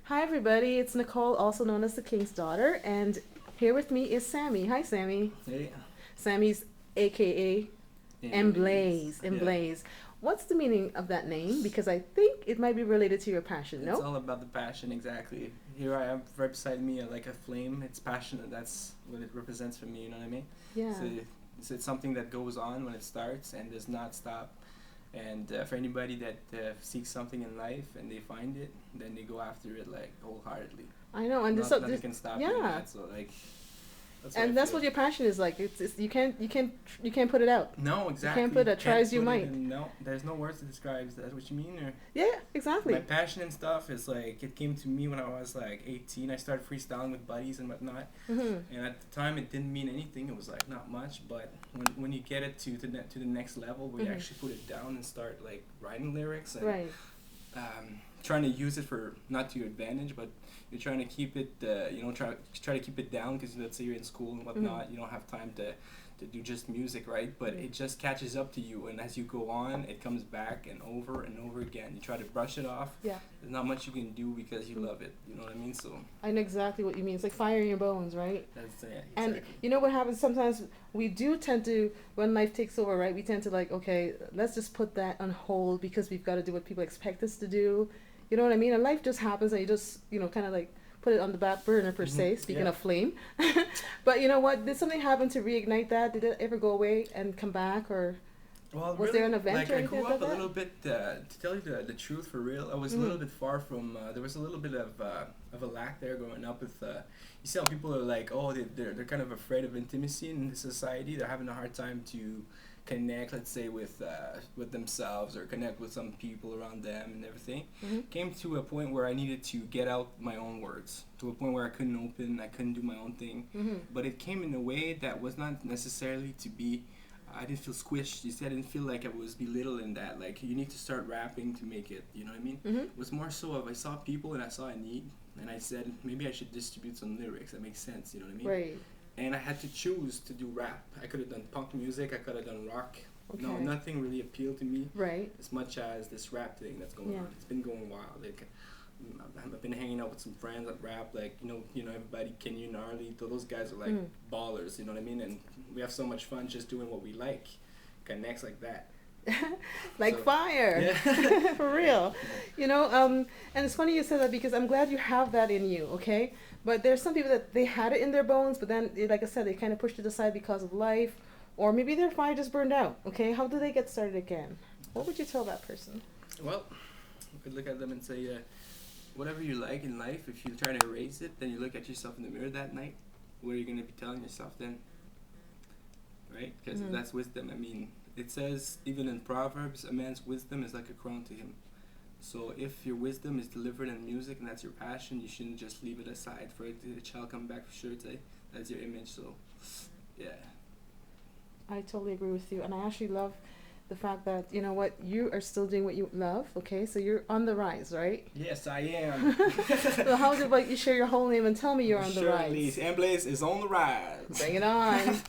Hi, everybody. It's Nicole, also known as the King's Daughter, and here with me is Sammy. Hi, Sammy. Hey. Sammy's AKA Emblaze. Yeah. Emblaze. What's the meaning of that name? Because I think it might be related to your passion, It's no? all about the passion, exactly. Here I am, right beside me, like a flame. It's passionate. That's what it represents for me. You know what I mean? Yeah. So it's something that goes on when it starts and does not stop. And for anybody that seeks something in life and they find it, then they go after it like wholeheartedly. I know, and Nothing can stop you. yeah. In that, so like, that's what And I that's feel. what your passion is like. It's you can't put it out. No, exactly. You can't put it. Try as you put it might. no, there's no words to describe. Is that what you mean, or? Yeah, exactly. My passion and stuff is like it came to me when I was like 18. I started freestyling with buddies and whatnot, Mm-hmm. and at the time it didn't mean anything. It was like not much, but when you get it to the next level where you Mhm. actually put it down and start like writing lyrics and Right. trying to use it for not to your advantage, but you're trying to keep it, try to keep it down because let's say you're in school and whatnot, you don't have time to do just music, right? But it just catches up to you, and as you go on, it comes back and over again. You try to brush it off. Yeah. There's not much you can do because you love it. You know what I mean? So I know exactly what you mean. It's like fire in your bones, right? that's And exactly. you know what happens sometimes we do tend to, when life takes over, right, we tend to like, okay, let's just put that on hold because we've got to do what people expect us to do. You know what I mean? And life just happens and you just, kind of like put it on the back burner per se, speaking Yeah. of flame. But you know what, did something happen to reignite that? Did it ever go away and come back, or Well, was there an event like or I anything grew like up a that? little bit. To tell you the truth, for real, I was a little bit far from. There was a little bit of a lack there growing up with. You see how people are like, oh, they're kind of afraid of intimacy in society. They're having a hard time to connect, let's say, with themselves or connect with some people around them and everything. Came to a point where I needed to get out my own words. To a point where I couldn't do my own thing. But it came in a way that was not necessarily to be. I didn't feel squished. You see, I didn't feel like I was belittled in that. Like, you need to start rapping to make it. You know what I mean? It was more so of I saw people and I saw a need, and I said maybe I should distribute some lyrics that makes sense. You know what I mean? Right. And I had to choose to do rap. I could have done punk music. I could have done rock. Okay. No, nothing really appealed to me Right. as much as this rap thing that's going Yeah. on. It's been going wild. Like, I've been hanging out with some friends that rap, like, everybody, Chenier, gnarly. Those guys are like ballers, you know what I mean? And we have so much fun just doing what we like. Connects like that. Like So, fire. Yeah. For real. And it's funny you said that because I'm glad you have that in you, okay? But there's some people that they had it in their bones, but then, like I said, they kind of pushed it aside because of life, or maybe their fire just burned out, okay? How do they get started again? What would you tell that person? Well, you could look at them and say, whatever you like in life, if you try to erase it, then you look at yourself in the mirror that night. What are you going to be telling yourself then? Right? Because that's wisdom. I mean, it says, even in Proverbs, a man's wisdom is like a crown to him. So if your wisdom is delivered in music and that's your passion, you shouldn't just leave it aside for it shall come back for sure. That's your image. So, yeah. I totally agree with you, and I actually love the fact that, you know what, you are still doing what you love, okay? So you're on the rise, right? Yes, I am. So how about you share your whole name and tell me you're on the rise? Emblaze is on the rise. Bring it on.